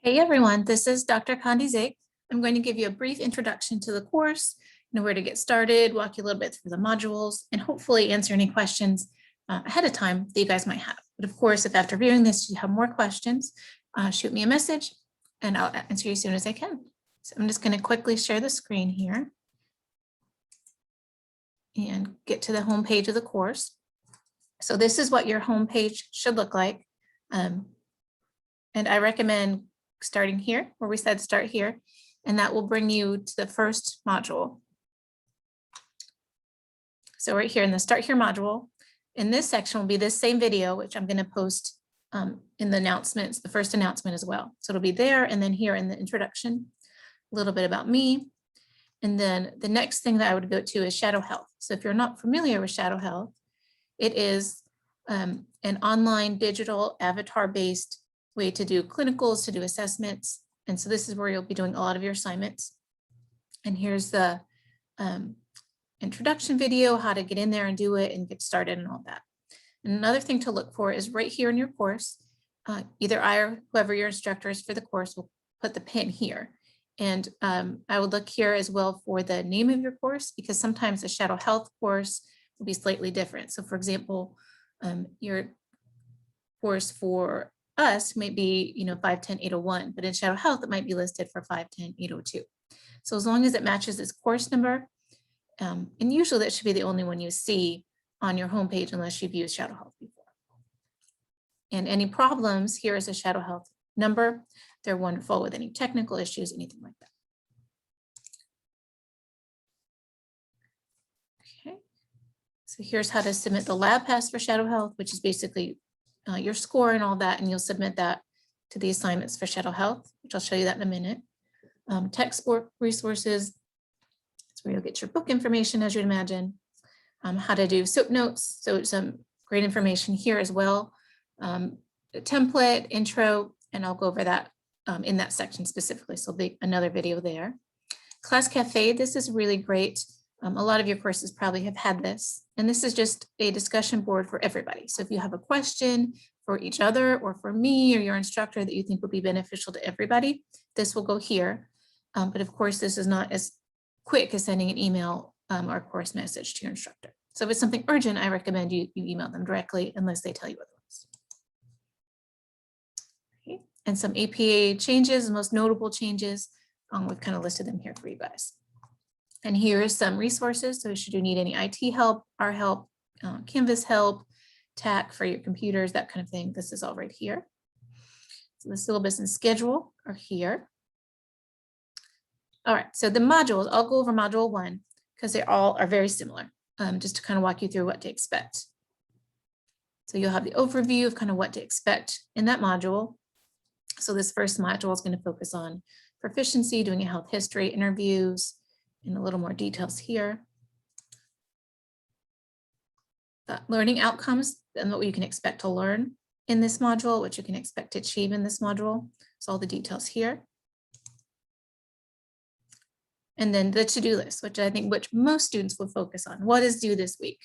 Hey everyone, this is Dr. Conde-Zuege. I'm going to give you a brief introduction to the course, where to get started, walk you a little bit through the modules, and hopefully answer any questions ahead of time that you guys might have. But of course, if after viewing this you have more questions, shoot me a message and I'll answer you as soon as I can. So I'm just going to quickly share the screen here and get to the home page of the course. So this is what your home page should look like. And I recommend starting here where we said start here, and that will bring you to the first module. So right here in the start here module, in this section will be this same video, which I'm going to post in the announcements, the first announcement as well. So it'll be there, and then here in the introduction, a little bit about me. And then the next thing that I would go to is Shadow Health. So if you're not familiar with Shadow Health, it is an online digital avatar-based way to do clinicals, to do assessments. And so this is where you'll be doing a lot of your assignments. And here's the introduction video, how to get in there and do it and get started and all that. And another thing to look for is right here in your course, either I or whoever your instructor is for the course will put the pin here. And I would look here as well for the name of your course, because sometimes the Shadow Health course will be slightly different. So for example, your course for us might be 510-801, but in Shadow Health it might be listed for 510-802. So as long as it matches this course number, and usually that should be the only one you see on your homepage unless you've used Shadow Health before. And any problems, here is a Shadow Health number. They're wonderful with any technical issues, anything like that. Okay, so here's how to submit the lab pass for Shadow Health, which is basically your score and all that, and you'll submit that to the assignments for Shadow Health, which I'll show you that in a minute. Textbook resources, that's where you'll get your book information, as you'd imagine. How to do SOAP notes, so some great information here as well. The template, intro, and I'll go over that in that section specifically, so there'll be another video there. Class Cafe, this is really great. A lot of your courses probably have had this, and this is just a discussion board for everybody. So if you have a question for each other or for me or your instructor that you think would be beneficial to everybody, this will go here. But of course, this is not as quick as sending an email or course message to your instructor. So if it's something urgent, I recommend you email them directly unless they tell you otherwise. Okay. And some APA changes, most notable changes, we've kind of listed them here for you guys. And here is some resources. So should you need any IT help, our help, Canvas help, TAC for your computers, that kind of thing, this is all right here. So the syllabus and schedule are here. All right, so the modules, I'll go over module 1 because they all are very similar, just to kind of walk you through what to expect. So you'll have the overview of kind of what to expect in that module. So this first module is going to focus on proficiency, doing a health history, interviews, and a little more details here. Learning outcomes and what you can expect to learn in this module, what you can expect to achieve in this module. So all the details here. And then the to-do list, which I think most students will focus on. What is due this week?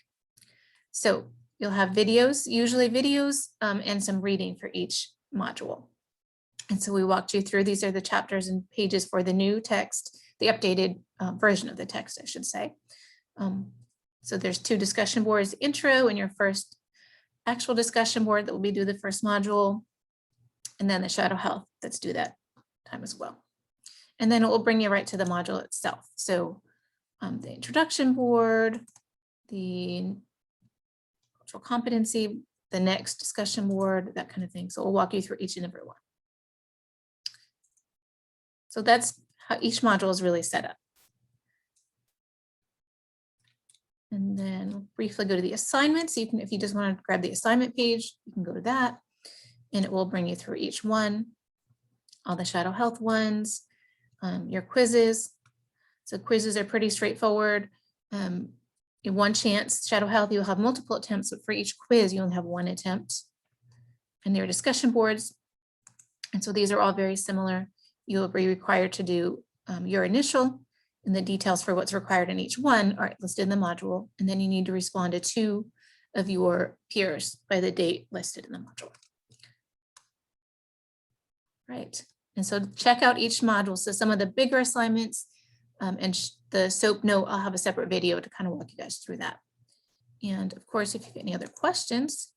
So you'll have videos, usually videos, and some reading for each module. And so we walked you through, these are the chapters and pages for the new text, the updated version of the text, I should say. So there's 2 discussion boards, intro and your first actual discussion board that will be due the first module, and then the Shadow Health that's due that time as well. And then it will bring you right to the module itself. So the introduction board, the cultural competency, the next discussion board, that kind of thing. So we'll walk you through each and every one. So that's how each module is really set up. And then we'll briefly go to the assignments. You can, if you just want to grab the assignment page, you can go to that, and it will bring you through each one, all the Shadow Health ones, your quizzes. So quizzes are pretty straightforward. In one chance, Shadow Health, you'll have multiple attempts, but for each quiz, you only have 1 attempt. And there are discussion boards. And so these are all very similar. You'll be required to do your initial, and the details for what's required in each one are listed in the module. And then you need to respond to 2 of your peers by the date listed in the module. Right. And so check out each module. So some of the bigger assignments and the SOAP note, I'll have a separate video to kind of walk you guys through that. And of course, if you have any other questions,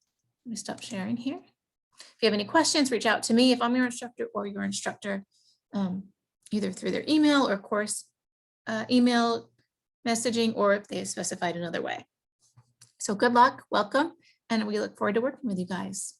let me stop sharing here. If you have any questions, reach out to me if I'm your instructor or your instructor, either through their email or course email messaging, or if they have specified another way. So good luck, welcome, and we look forward to working with you guys.